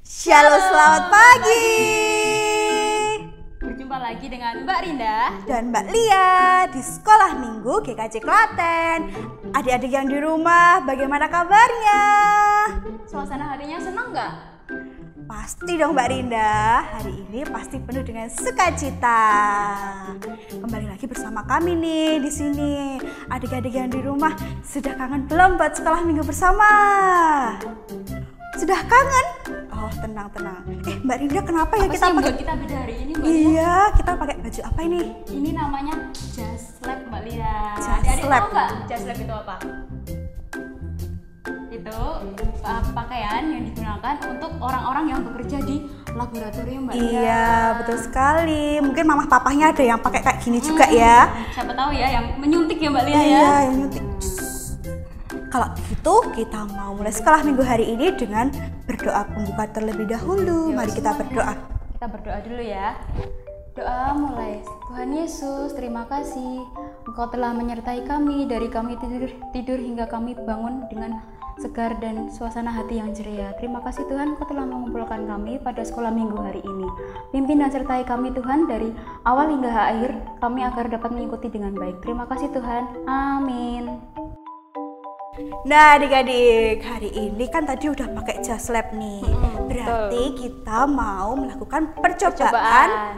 Shalom, selamat pagi. Berjumpa lagi dengan Mbak Rinda Dan Mbak Lia di Sekolah Minggu GKJ Klaten. Adik-adik yang di rumah, bagaimana kabarnya? Suasana harinya senang nggak? Pasti dong Mbak Rinda, hari ini pasti penuh dengan sukacita. Kembali lagi bersama kami nih di sini. Adik-adik yang di rumah sudah kangen belum buat sekolah minggu bersama? Sudah kangen? Oh, tenang. Mbak Rinda, kenapa ya Apa kita sih yang pakai? buat kita beda hari ini, Mbak Lia? Iya, kita pakai baju apa ini? Ini namanya Just Lab, Mbak Lia. Just Adik-adik Lab. tahu nggak Just Lab itu apa? Itu pakaian yang digunakan untuk orang-orang yang bekerja di laboratorium, Mbak Lia. Iya, betul sekali. Mungkin mamah papahnya ada yang pakai kayak gini juga ya. Siapa tahu ya yang menyuntik ya, Mbak Lia ya. Iya, yang nyuntik. Kalau gitu kita mau mulai sekolah minggu hari ini dengan berdoa pembuka terlebih dahulu. Mari kita berdoa. Kita berdoa dulu ya. Doa mulai. Tuhan Yesus, terima kasih Engkau telah menyertai kami dari kami tidur hingga kami bangun dengan segar dan suasana hati yang ceria. Terima kasih Tuhan, Engkau telah mengumpulkan kami pada sekolah minggu hari ini. Pimpin dan sertai kami Tuhan dari awal hingga akhir, kami agar dapat mengikuti dengan baik. Terima kasih Tuhan. Amin. Nah, adik-adik, hari ini kan tadi udah pakai Just Lab nih. Berarti kita mau melakukan percobaan.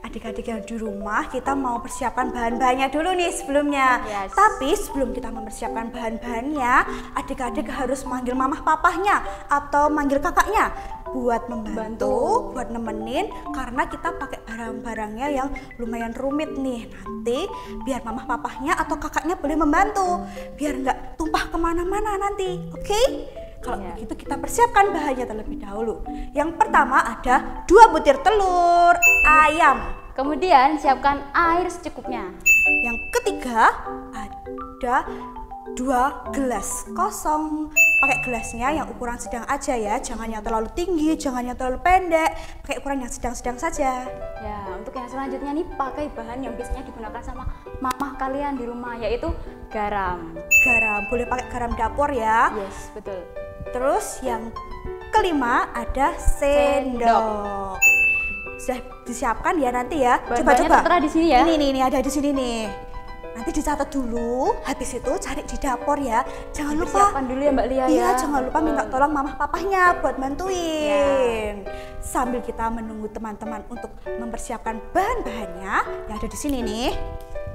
Adik-adik yang di rumah, kita mau persiapkan bahan-bahannya dulu nih sebelumnya. Yes. Tapi sebelum kita mempersiapkan bahan-bahannya, adik-adik harus manggil mamah papahnya atau manggil kakaknya buat membantu, buat nemenin, karena kita pakai barang-barangnya yang lumayan rumit nih. Nanti biar mamah papahnya atau kakaknya boleh membantu, biar nggak tumpah kemana-mana nanti, oke? Kalau begitu kita persiapkan bahannya terlebih dahulu. Yang pertama ada 2 butir telur ayam. Kemudian siapkan air secukupnya. Yang ketiga ada 2 gelas kosong. Pakai gelasnya yang ukuran sedang aja ya, jangan yang terlalu tinggi, jangan yang terlalu pendek. Pakai ukuran yang sedang-sedang saja. Ya, untuk yang selanjutnya nih pakai bahan yang biasanya digunakan sama mamah kalian di rumah, yaitu garam. Garam, boleh pakai garam dapur ya. Yes, betul. Terus yang kelima ada sendok. Sudah disiapkan ya nanti ya. Bahan-bahannya Coba-coba. tertera di sini ya. Ini ada di sini nih. Nanti dicatat dulu, habis itu cari di dapur ya. Jangan lupa. Persiapan dulu ya Mbak Lia ya. Iya, jangan lupa minta tolong mamah papahnya buat bantuin. Sambil kita menunggu teman-teman untuk mempersiapkan bahan-bahannya yang ada di sini nih.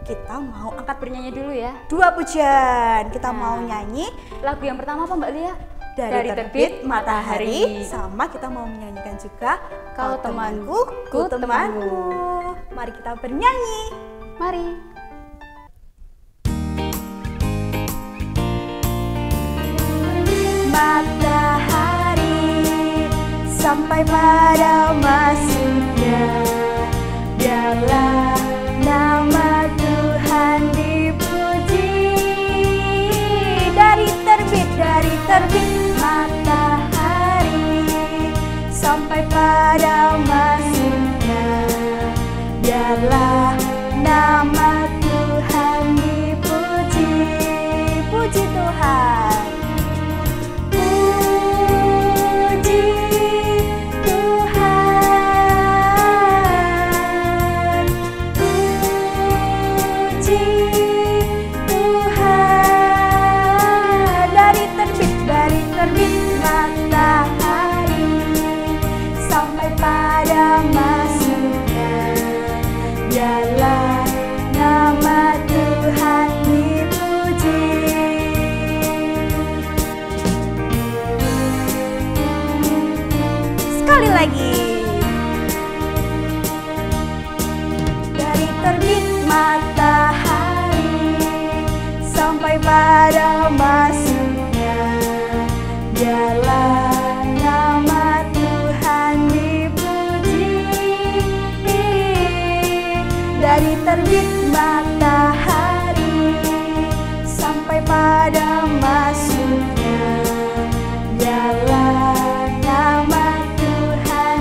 Kita mau angkat Bernyanyi dulu ya. 2 pujian. Kita mau nyanyi Lagu yang pertama apa Mbak Lia? dari terbit matahari, sama kita mau menyanyikan juga Kau temanku, ku ku temanmu. Mari kita bernyanyi. Mari. Matahari sampai pada masuknya, biarlah nama Tuhan dipuji. Dari terbit matahari sampai pada masuknya, biarlah nama Tuhan dipuji. Puji Tuhan. Puji Tuhan, puji Tuhan. Dari terbit matahari sampai pada masuknya, biarlah nama Tuhan dipuji. Sekali lagi. Dari terbit matahari sampai pada masuknya, biarlah nama Tuhan dipuji. Dari terbit matahari sampai pada masuknya, biarlah nama Tuhan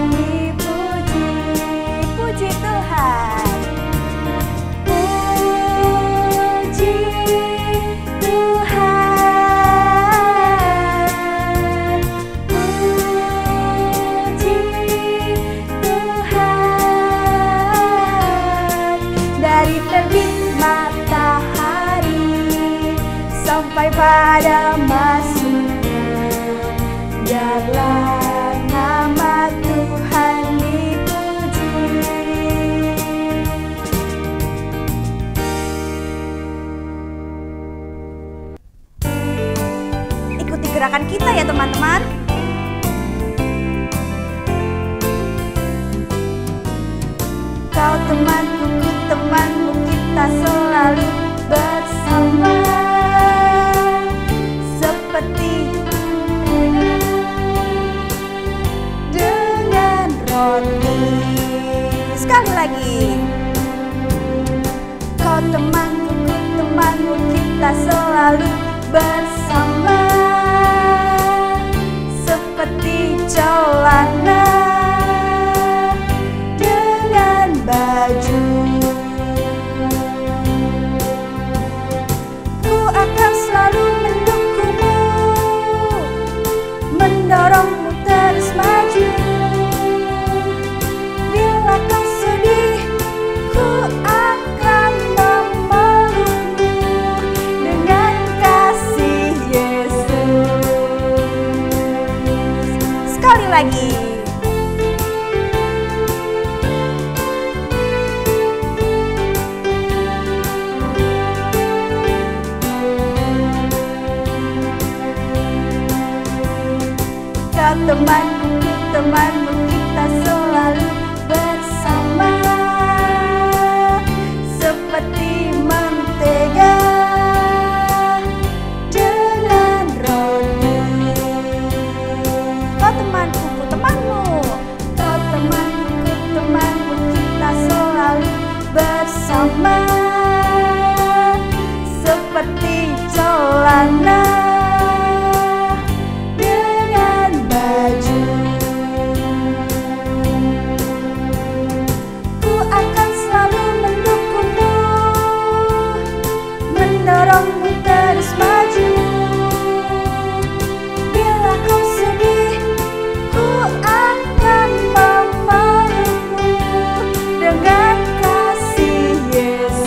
Sekali lagi. Kau temanku, ku temanmu, kita selalu bersama seperti celana dengan baju. Ku akan selalu mendukungmu, mendorongmu terus maju. Bila kau sedih, ku akan memelukmu dengan kasih Yesus. Sekali lagi. Kau temanku, ku temanmu, kita selalu bersama seperti mentega dengan roti. Kau temanku, ku temanmu, kau temanku, ku temanmu, kita selalu bersama seperti celana dengan baju. Ku akan selalu mendukungmu, mendorongmu terus maju. Bila kau sedih, ku akan memelukmu dengan kasih Yesus.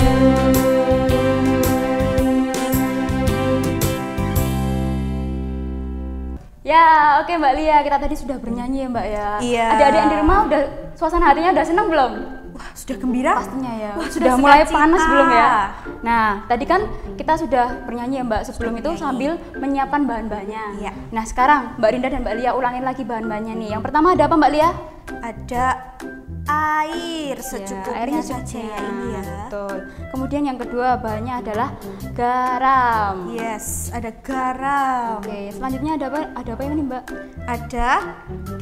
Ya, oke Mbak Lia, kita tadi sudah bernyanyi ya Mbak ya. Iya. Adik-adik yang di rumah udah suasana hatinya udah senang belum? Wah, sudah gembira? Pastinya ya. Wah, Sudah sudah mulai sukacita. panas belum ya? Nah, tadi kan kita sudah bernyanyi ya Mbak sebelum itu bernyanyi. sambil menyiapkan bahan-bahannya. Iya. Nah, sekarang Mbak Rinda dan Mbak Lia ulangin lagi bahan-bahannya nih. Yang pertama ada apa Mbak Lia? Ada air secukupnya airnya saja ya ini ya. Betul. Kemudian yang kedua bahannya adalah garam. Yes, ada garam. Oke, selanjutnya ada apa? Ada apa ini Mbak? Ada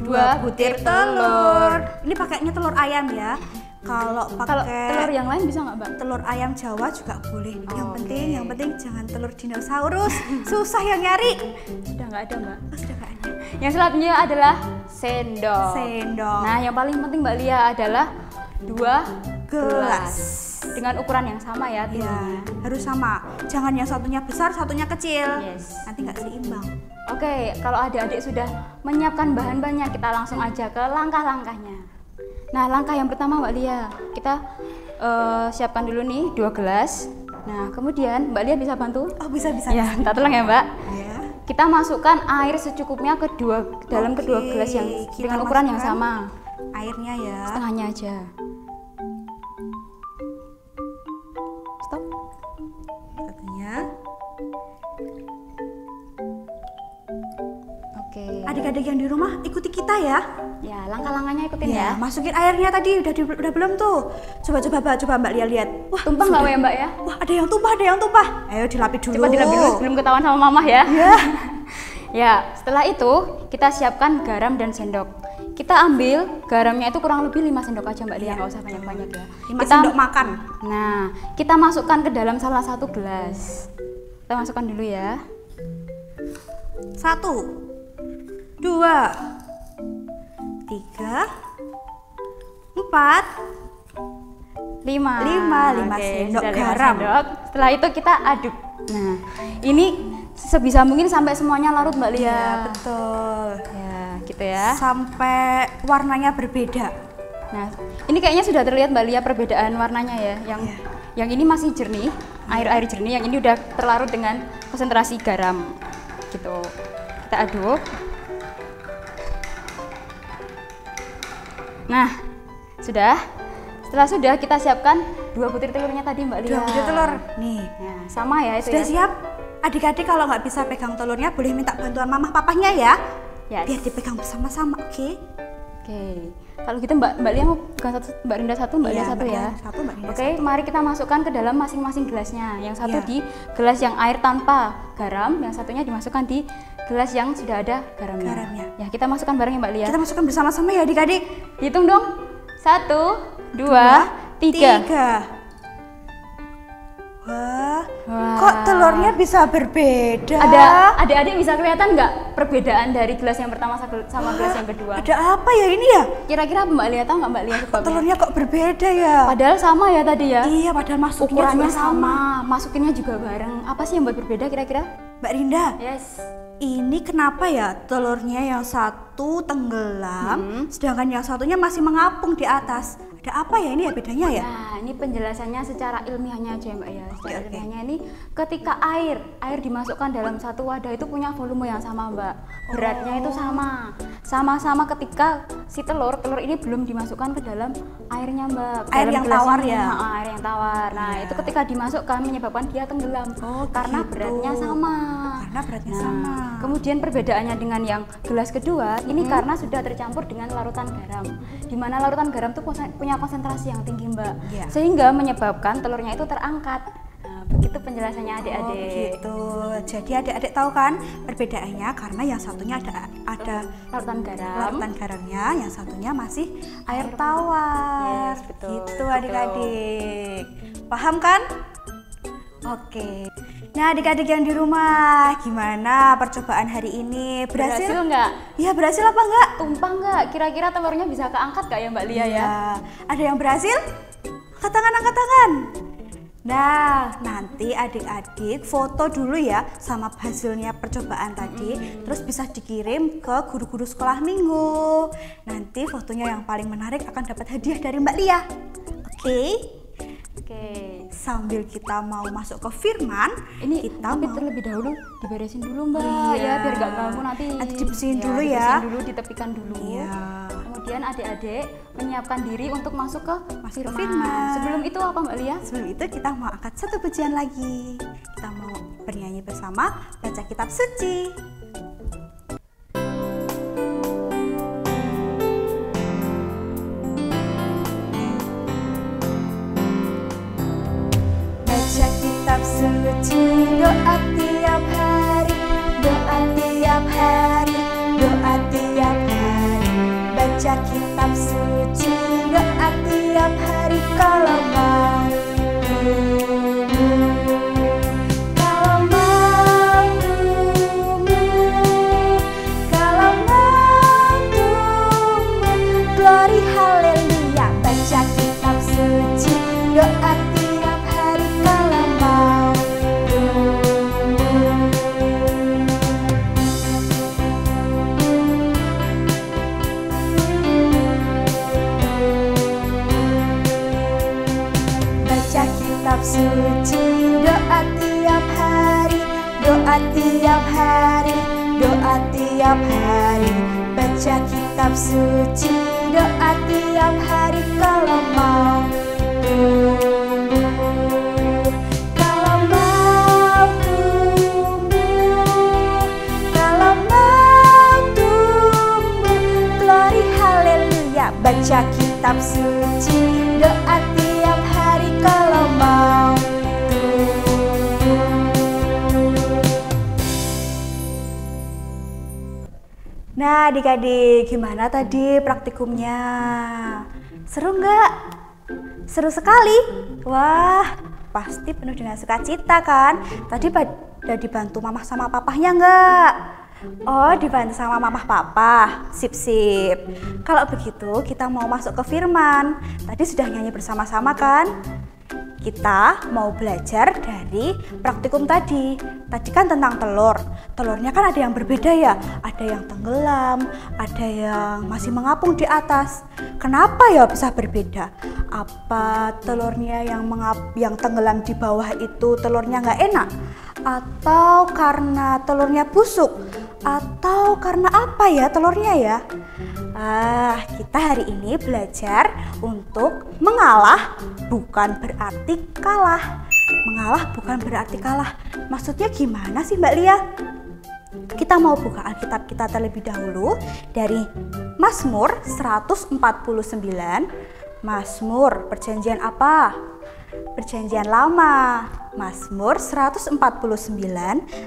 2 Dua butir butir telur. Ini pakainya telur ayam ya. Kalau Kalau telur pakai yang lain bisa nggak Mbak? telur ayam Jawa juga boleh. Oke. Yang penting jangan telur dinosaurus. Susah yang nyari. Sudah nggak ada Mbak. Oh, sudah gak ada. Yang selanjutnya adalah sendok. Sendok. Nah, yang paling penting Mbak Lia adalah 2 gelas dengan ukuran yang sama ya. Ya, tingginya. harus sama. Jangan yang satunya besar, satunya kecil. Yes. Nanti nggak seimbang. Oke, kalau adik-adik sudah menyiapkan bahan-bahannya, kita langsung aja ke langkah-langkahnya. Nah, langkah yang pertama Mbak Lia, kita siapkan dulu nih 2 gelas. Nah, kemudian Mbak Lia bisa bantu? Oh, bisa. Ya, minta tolong ya Mbak. Ya. Kita masukkan air secukupnya ke dalam kedua Oke, gelas yang kita dengan ukuran yang masukkan sama. Airnya ya. Setengahnya aja. Stop. Satunya. Oke. Adik-adik yang di rumah ikuti kita ya. Ya, langkah-langkahnya ikutin ya. Masukin airnya tadi udah belum tuh. Coba Mbak lihat. Wah, Tumpah nggak ya Mbak ya? Wah, ada yang tumpah. Ayo dilapih dulu. Cepat dilapih dulu sebelum ketahuan sama Mama ya. Ya. Ya, setelah itu kita siapkan garam dan sendok. Kita ambil garamnya itu kurang lebih 5 sendok aja Mbak Lia, nggak usah banyak-banyak ya. 5 sendok makan. Nah, kita masukkan ke dalam salah satu gelas. Kita masukkan dulu ya. 1, 2, 3, 4, 5 5 Oke, sendok sudah 5 garam. sendok. Setelah itu kita aduk. Nah, ini sebisa mungkin sampai semuanya larut Mbak Lia. Iya, betul. Ya, gitu ya. Sampai warnanya berbeda. Nah, ini kayaknya sudah terlihat Mbak Lia perbedaan warnanya ya. Yang ini masih jernih, air-air jernih. Yang ini udah terlarut dengan konsentrasi garam. Gitu. Kita aduk. Nah, sudah. Setelah sudah kita siapkan 2 butir telurnya tadi Mbak Lia. 2 butir telur. Nih. Nah, sama ya itu Sudah ya. siap? Adik-adik kalau nggak bisa pegang telurnya boleh minta bantuan mamah papahnya ya. Yes. Biar dipegang bersama-sama, oke? Oke. Kalau gitu Mbak Lia mau pegang satu, Mbak Rinda satu, Mbak Lia Iya, satu Mbak ya. Lia satu, Mbak Rinda Oke, satu. mari kita masukkan ke dalam masing-masing gelasnya. Yang satu Iya. di gelas yang air tanpa garam, yang satunya dimasukkan di gelas yang sudah ada garamnya. Garamnya. Ya, kita masukkan bareng ya Mbak Lia. Kita masukkan bersama-sama ya adik-adik. Hitung dong. 1, 2, 3. Wah, kok telurnya bisa berbeda? Ada adik-adik bisa kelihatan nggak perbedaan dari gelas yang pertama sama gelas yang kedua? Ada apa ya ini ya? Kira-kira Mbak Lia tahu nggak Mbak Lia sebabnya? Telurnya kok berbeda ya? Padahal sama ya tadi ya? Iya, padahal masukinnya ukurannya juga sama. masukinnya juga bareng. Apa sih yang buat berbeda kira-kira? Mbak Rinda, Yes. ini kenapa ya telurnya yang satu tenggelam, sedangkan yang satunya masih mengapung di atas? Ada apa ya ini ya bedanya ya? Nah, ini penjelasannya secara ilmiahnya aja Mbak ya. Secara Oke. ilmiahnya ini ketika air dimasukkan dalam satu wadah itu punya volume yang sama Mbak. Beratnya itu sama. Sama-sama ketika si telur ini belum dimasukkan ke dalam airnya Mbak. Air Dalam yang gelas tawar ini. ya? Air yang tawar. Nah, Iya. itu ketika dimasukkan menyebabkan dia tenggelam. Karena gitu. beratnya sama. Karena beratnya Nah, sama. kemudian perbedaannya dengan yang gelas kedua, ini karena sudah tercampur dengan larutan garam. Di mana larutan garam itu punya konsentrasi yang tinggi Mbak, Iya. sehingga menyebabkan telurnya itu terangkat. Nah, begitu penjelasannya adik-adik. Gitu. Jadi adik-adik tahu kan perbedaannya karena yang satunya ada Larutan garam. larutan garamnya, yang satunya masih air tawar. Yes, betul. Gitu adik-adik. Paham kan? Oke. Nah, adik-adik yang di rumah, gimana percobaan hari ini? Berhasil Berhasil? nggak? Iya, berhasil apa enggak? Tumpah nggak? Kira-kira telurnya bisa keangkat nggak ya Mbak Lia ya? Iya. Ada yang berhasil? Angkat tangan, angkat tangan. Nah, nanti adik-adik foto dulu ya sama hasilnya percobaan tadi, terus bisa dikirim ke guru-guru sekolah minggu. Nanti fotonya yang paling menarik akan dapat hadiah dari Mbak Lia. Oke? Oke. Sambil kita mau masuk ke firman, Ini kita tapi mau terlebih dahulu diberesin dulu Mbak, Iya. ya biar nggak ganggu nanti. Nanti dibersihin dulu ya. Dibersihin dulu, ditepikan dulu. Iya. Kemudian adik-adik menyiapkan diri untuk masuk ke firman. firman. Sebelum itu apa Mbak Lia? Sebelum itu kita mau angkat satu pujian lagi. Kita mau bernyanyi bersama baca kitab suci. Baca kitab suci, doa tiap hari, doa tiap hari, doa tiap hari. Baca kitab suci, doa tiap hari kalau mau tumbuh. Kalau mau tumbuh, kalau mau tumbuh. Glory haleluya. Baca kitab suci, doa tiap hari kalau mau tumbuh. Baca kitab suci, doa tiap hari, doa tiap hari, doa tiap hari. Baca kitab suci, doa tiap hari kalau mau tumbuh. Kalau mau tumbuh, kalau mau tumbuh. Glory haleluya. Baca kitab suci, doa tiap hari kalau mau tumbuh. Nah, adik-adik, gimana tadi praktikumnya? Seru nggak? Seru sekali. Wah, pasti penuh dengan sukacita kan? Tadi udah dibantu mamah sama papahnya nggak? Oh, dibantu sama mamah papa. Sip. Kalau begitu, kita mau masuk ke firman. Tadi sudah nyanyi bersama-sama kan? Kita mau belajar dari praktikum tadi. Tadi kan tentang telur. Telurnya kan ada yang berbeda ya. Ada yang tenggelam, ada yang masih mengapung di atas. Kenapa ya bisa berbeda? Apa telurnya yang tenggelam di bawah itu telurnya nggak enak? Atau karena telurnya busuk? Atau karena apa ya telurnya ya? Kita hari ini belajar untuk mengalah bukan berarti kalah. Mengalah bukan berarti kalah. Maksudnya gimana sih Mbak Lia? Kita mau buka Alkitab kita terlebih dahulu dari Mazmur 149. Mazmur perjanjian apa? Perjanjian lama. Mazmur 149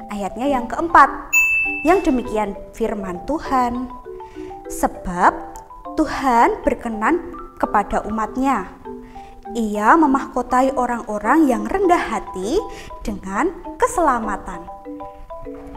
ayatnya yang keempat. Yang demikian firman Tuhan. Sebab Tuhan berkenan kepada umatnya Ia memahkotai orang-orang yang rendah hati dengan keselamatan.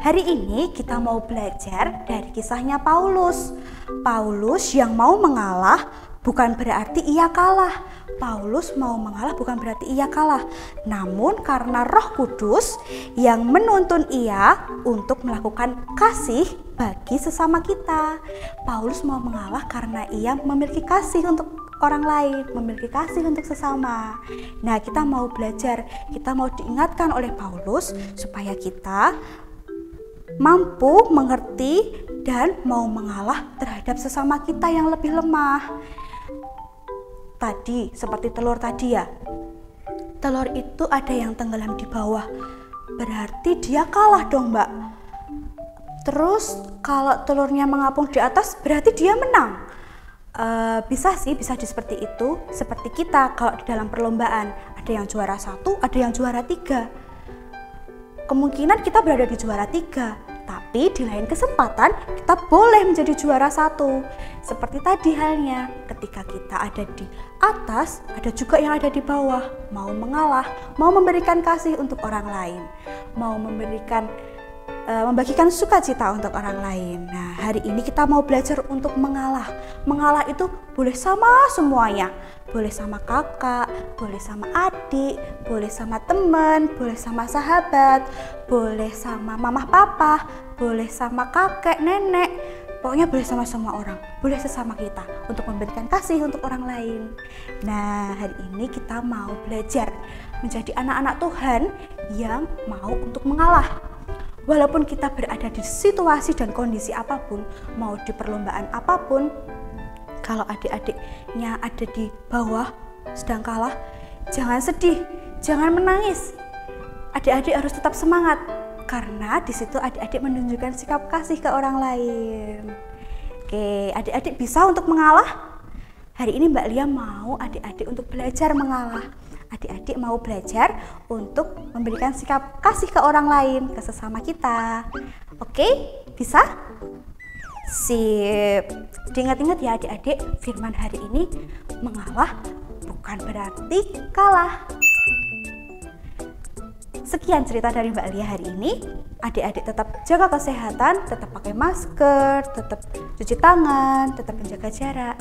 Hari ini kita mau belajar dari kisahnya Paulus. Paulus yang mau mengalah bukan berarti ia kalah. Paulus mau mengalah bukan berarti ia kalah. Namun karena Roh Kudus yang menuntun ia untuk melakukan kasih bagi sesama kita. Paulus mau mengalah karena ia memiliki kasih untuk orang lain, memiliki kasih untuk sesama. Nah, kita mau belajar, kita mau diingatkan oleh Paulus supaya kita mampu mengerti dan mau mengalah terhadap sesama kita yang lebih lemah. Tadi, seperti telur tadi ya. Telur itu ada yang tenggelam di bawah. Berarti dia kalah dong, Mbak. Terus kalau telurnya mengapung di atas, berarti dia menang. Bisa sih, bisa seperti itu. Seperti kita kalau di dalam perlombaan, ada yang juara 1, ada yang juara 3. Kemungkinan kita berada di juara 3, tapi di lain kesempatan kita boleh menjadi juara 1. Seperti tadi halnya, ketika kita ada di atas, ada juga yang ada di bawah. Mau mengalah, mau memberikan kasih untuk orang lain, mau membagikan sukacita untuk orang lain. Nah, hari ini kita mau belajar untuk mengalah. Mengalah itu boleh sama semuanya. Boleh sama kakak, boleh sama adik, boleh sama teman, boleh sama sahabat, boleh sama mama papa, boleh sama kakek, nenek. Pokoknya boleh sama semua orang, boleh sesama kita untuk memberikan kasih untuk orang lain. Nah, hari ini kita mau belajar menjadi anak-anak Tuhan yang mau untuk mengalah. Walaupun kita berada di situasi dan kondisi apapun, mau di perlombaan apapun, kalau adik-adiknya ada di bawah sedang kalah, jangan sedih, jangan menangis. Adik-adik harus tetap semangat, karena di situ adik-adik menunjukkan sikap kasih ke orang lain. Oke, adik-adik bisa untuk mengalah. Hari ini Mbak Lia mau adik-adik untuk belajar mengalah. Adik-adik mau belajar untuk memberikan sikap kasih ke orang lain, ke sesama kita. Oke, bisa? Sip. Diingat-ingat ya adik-adik, firman hari ini mengalah bukan berarti kalah. Sekian cerita dari Mbak Lia hari ini. Adik-adik tetap jaga kesehatan, tetap pakai masker, tetap cuci tangan, tetap menjaga jarak.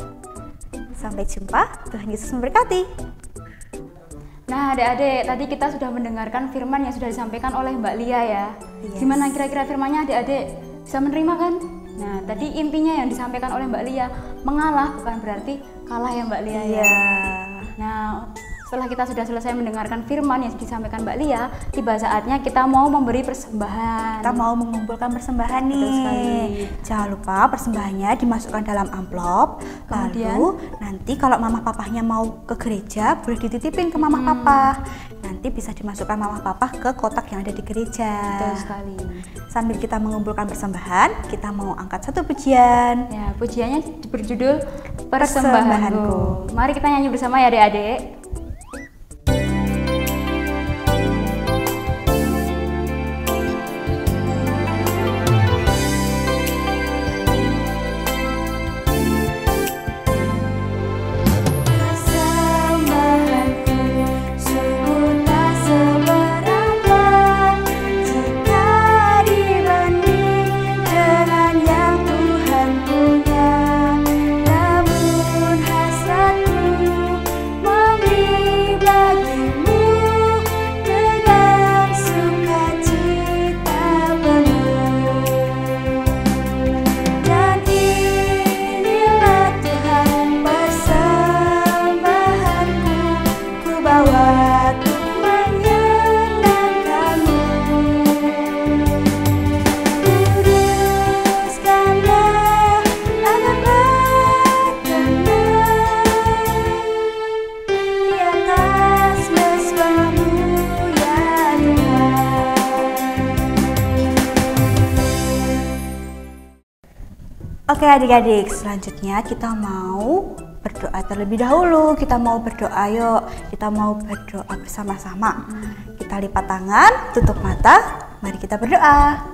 Sampai jumpa, Tuhan Yesus memberkati. Nah, adik-adik, tadi kita sudah mendengarkan firman yang sudah disampaikan oleh Mbak Lia ya. Yes. Gimana Kira-kira firmannya adik-adik bisa menerima kan? Nah, tadi intinya yang disampaikan oleh Mbak Lia, mengalah bukan berarti kalah ya Mbak Lia ya. Nah, setelah kita sudah selesai mendengarkan firman yang disampaikan Mbak Lia, tiba saatnya kita mau memberi persembahan. Kita mau mengumpulkan persembahan nih. Jangan lupa persembahannya dimasukkan dalam amplop. Lalu nanti kalau mama papahnya mau ke gereja, boleh dititipin ke mama papa. Nanti bisa dimasukkan mama papa ke kotak yang ada di gereja. Betul sekali. Sambil kita mengumpulkan persembahan, kita mau angkat satu pujian. Ya, pujiannya berjudul Persembahanku. Mari kita nyanyi bersama ya adik-adik. Oke adik-adik, selanjutnya kita mau berdoa terlebih dahulu. Kita mau berdoa, yuk. Kita mau berdoa bersama-sama. Kita lipat tangan, tutup mata. Mari kita berdoa.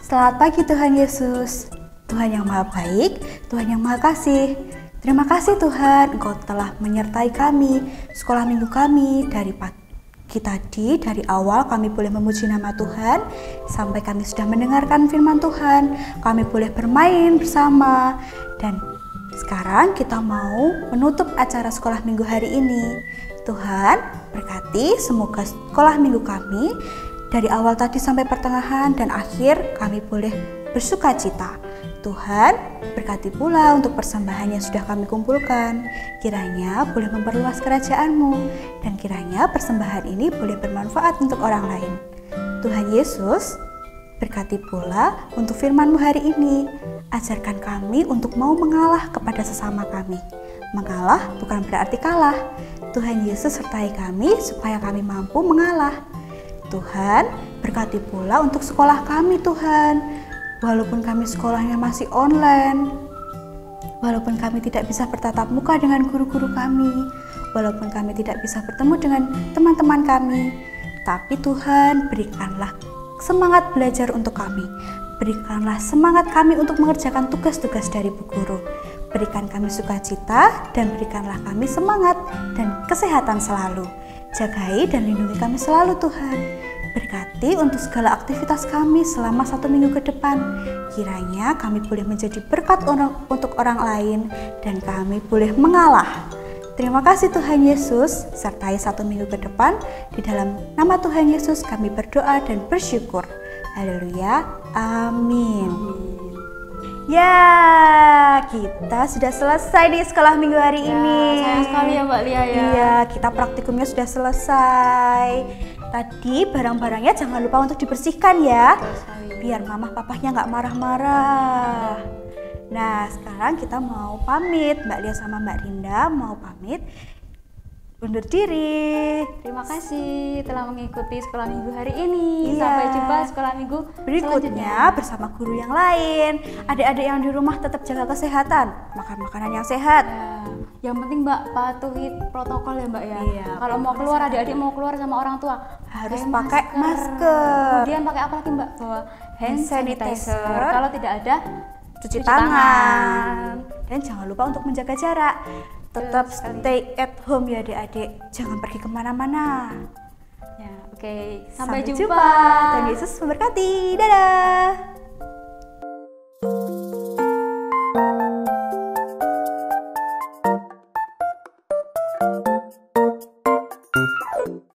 Selamat pagi Tuhan Yesus. Tuhan yang maha baik, Tuhan yang maha kasih. Terima kasih Tuhan, Engkau telah menyertai kami, sekolah minggu kami dari pagi tadi, dari awal kami boleh memuji nama Tuhan, sampai kami sudah mendengarkan firman Tuhan, kami boleh bermain bersama, dan sekarang kita mau menutup acara sekolah minggu hari ini. Tuhan berkati semoga sekolah minggu kami dari awal tadi sampai pertengahan dan akhir kami boleh bersuka cita. Tuhan berkati pula untuk persembahan yang sudah kami kumpulkan. Kiranya boleh memperluas kerajaan-Mu dan kiranya persembahan ini boleh bermanfaat untuk orang lain. Tuhan Yesus berkati pula untuk firman-Mu hari ini. Ajarkan kami untuk mau mengalah kepada sesama kami. Mengalah bukan berarti kalah. Tuhan Yesus sertai kami supaya kami mampu mengalah. Tuhan berkati pula untuk sekolah kami Tuhan. Walaupun kami sekolahnya masih online, walaupun kami tidak bisa bertatap muka dengan guru-guru kami, walaupun kami tidak bisa bertemu dengan teman-teman kami, tapi Tuhan berikanlah semangat belajar untuk kami. Berikanlah semangat kami untuk mengerjakan tugas-tugas dari Bu Guru. Berikan kami sukacita dan berikanlah kami semangat dan kesehatan selalu. Jagai dan lindungi kami selalu Tuhan. Berkati untuk segala aktivitas kami selama 1 minggu ke depan. Kiranya kami boleh menjadi berkat untuk orang lain dan kami boleh mengalah. Terima kasih Tuhan Yesus, sertai 1 minggu ke depan. Di dalam nama Tuhan Yesus kami berdoa dan bersyukur. Haleluya, amin. Ya, kita sudah selesai di sekolah minggu hari ini. Sayang sekali ya Mbak Lia ya. Iya, kita praktikumnya sudah selesai. Tadi barang-barangnya jangan lupa untuk dibersihkan ya, biar mamah papahnya nggak marah-marah. Nah, sekarang kita mau pamit, Mbak Lia sama Mbak Rinda mau pamit undur diri. Terima kasih telah mengikuti sekolah minggu hari ini. Iya. Sampai jumpa sekolah minggu berikutnya bersama guru yang lain. Adik-adik yang di rumah tetap jaga kesehatan, makan makanan yang sehat. Ya, yang penting Mbak patuhi protokol ya Mbak ya. Iya, kalau mau keluar, adik-adik mau keluar sama orang tua harus pakai masker. Kemudian pakai apa lagi Mbak? Bawa hand sanitizer. sanitizer. Kalau tidak ada, Cuci tangan. Dan jangan lupa untuk menjaga jarak. Tetap stay at home ya adik-adik. Jangan pergi kemana-mana. Ya, oke. Sampai jumpa. Jumpa. Tuhan Yesus memberkati. Dadah.